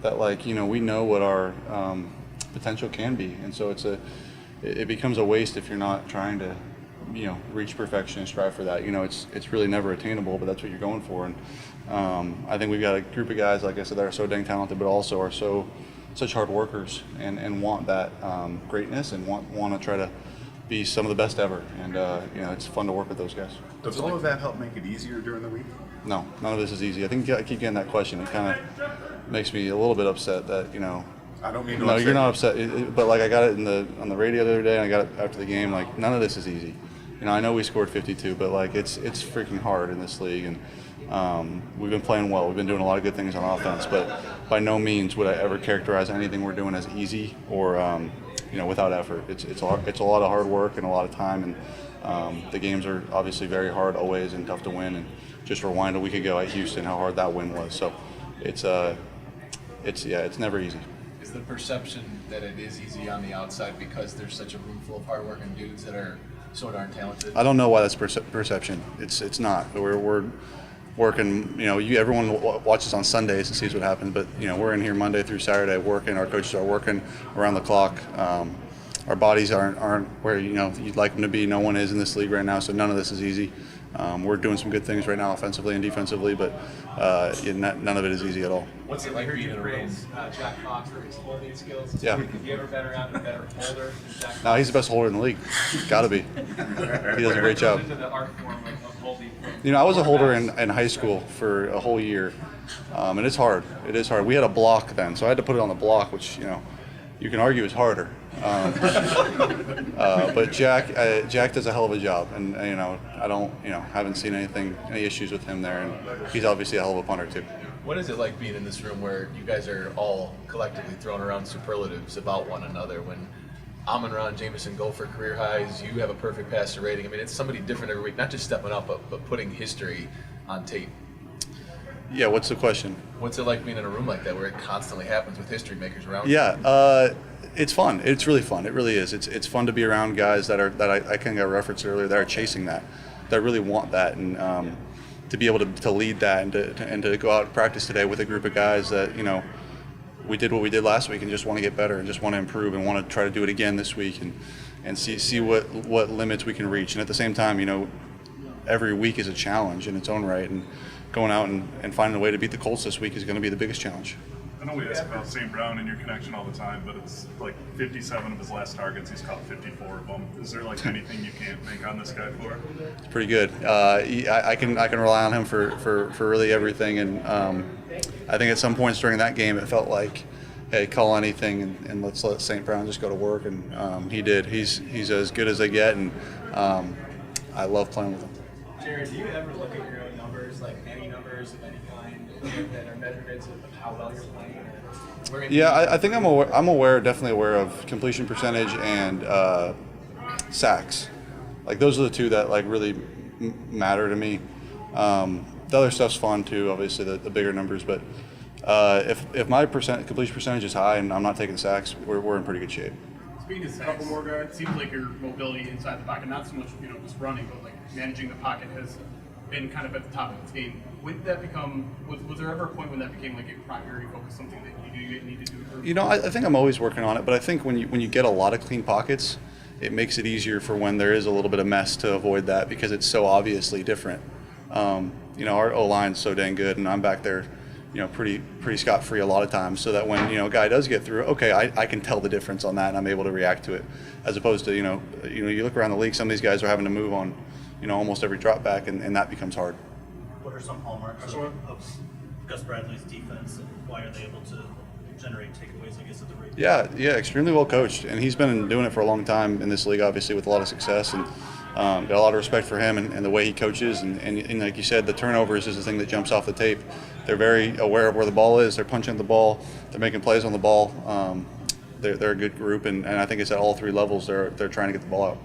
that like, we know what our potential can be, and so it becomes a waste if you're not trying to reach perfection and strive for that. It's really never attainable, but that's what you're going for. And I think we've got a group of guys, like I said, that are so dang talented, but also are such hard workers and want that greatness and want to try to be some of the best ever. And it's fun to work with those guys. Does all of that help make it easier during the week? No, none of this is easy. I think I keep getting that question. It kind of makes me a little bit upset that I don't mean to. No, you're not upset. But like I got it on the radio the other day, and I got it after the game. Like none of this is easy. I know we scored 52, but like it's freaking hard in this league, and we've been playing well. We've been doing a lot of good things on offense, but by no means would I ever characterize anything we're doing as easy or without effort. It's a lot of hard work and a lot of time, and the games are obviously very hard always and tough to win. And just rewind a week ago at Houston, how hard that win was. So it's never easy. Is the perception that it is easy on the outside because there's such a room full of hardworking dudes that are so darn talented? I don't know why that's perception. It's not. We're working. Everyone watches on Sundays and sees what happens, but we're in here Monday through Saturday working. Our coaches are working around the clock. Our bodies aren't where you'd like them to be. No one is in this league right now, so none of this is easy. We're doing some good things right now offensively and defensively, but none of it is easy at all. What's it like being in a room? Jack Fox for his holding skills. Yeah. Have you ever been around a better holder than Jack Fox? No, he's the best holder in the league. Got to be. He does a great job. Into the art form of holding. I was a holder in high school for a whole year, and it's hard. It is hard. We had a block then, so I had to put it on the block, which you can argue is harder. But Jack does a hell of a job, and I don't haven't seen any issues with him there, and he's obviously a hell of a punter too. What is it like being in this room where you guys are all collectively throwing around superlatives about one another? When Amon-Ra and Jameson go for career highs, you have a perfect passer rating. I mean, it's somebody different every week, not just stepping up, but putting history on tape. Yeah, what's the question? What's it like being in a room like that where it constantly happens with history makers around you? Yeah, it's fun. It's really fun. It really is. It's fun to be around guys that I kind of referenced earlier that are chasing that really want that, and to be able to lead that and to go out and practice today with a group of guys that we did what we did last week and just want to get better and just want to improve and want to try to do it again this week and see what limits we can reach. And at the same time, every week is a challenge in its own right, and going out and finding a way to beat the Colts this week is going to be the biggest challenge. I know we ask about St. Brown and your connection all the time, but it's like 57 of his last targets, he's caught 54 of them. Is there like anything you can't bank on this guy for? It's pretty good. I can rely on him for really everything, and I think at some points during that game it felt like, hey, call anything and let's let St. Brown just go to work, and he did. He's as good as they get, and I love playing with him. Jared, do you ever look at your own numbers, like any numbers of any kind, that are measurements of how well you're playing? Yeah, I think I'm definitely aware of completion percentage and sacks. Like those are the two that like really matter to me. The other stuff's fun too, obviously the bigger numbers. But if my completion percentage is high and I'm not taking sacks, we're in pretty good shape. Speaking of a couple more guards, it seems like your mobility inside the pocket, not so much just running, but like managing the pocket has been kind of at the top of its game. When did that become? Was there ever a point when that became like a primary focus, something that you needed to improve? I think I'm always working on it, but I think when you get a lot of clean pockets, it makes it easier for when there is a little bit of mess to avoid that because it's so obviously different. Our O-line's so dang good, and I'm back there, pretty scot-free a lot of times, so that when a guy does get through, okay, I can tell the difference on that, and I'm able to react to it, as opposed to you look around the league, some of these guys are having to move on almost every drop back, and that becomes hard. What are some hallmarks of Gus Bradley's defense, and why are they able to generate takeaways, I guess, at the rate? Yeah, extremely well coached, and he's been doing it for a long time in this league, obviously, with a lot of success, and got a lot of respect for him and the way he coaches, and like you said, the turnovers is the thing that jumps off the tape. They're very aware of where the ball is, they're punching the ball, they're making plays on the ball. They're a good group, and I think it's at all three levels they're trying to get the ball out.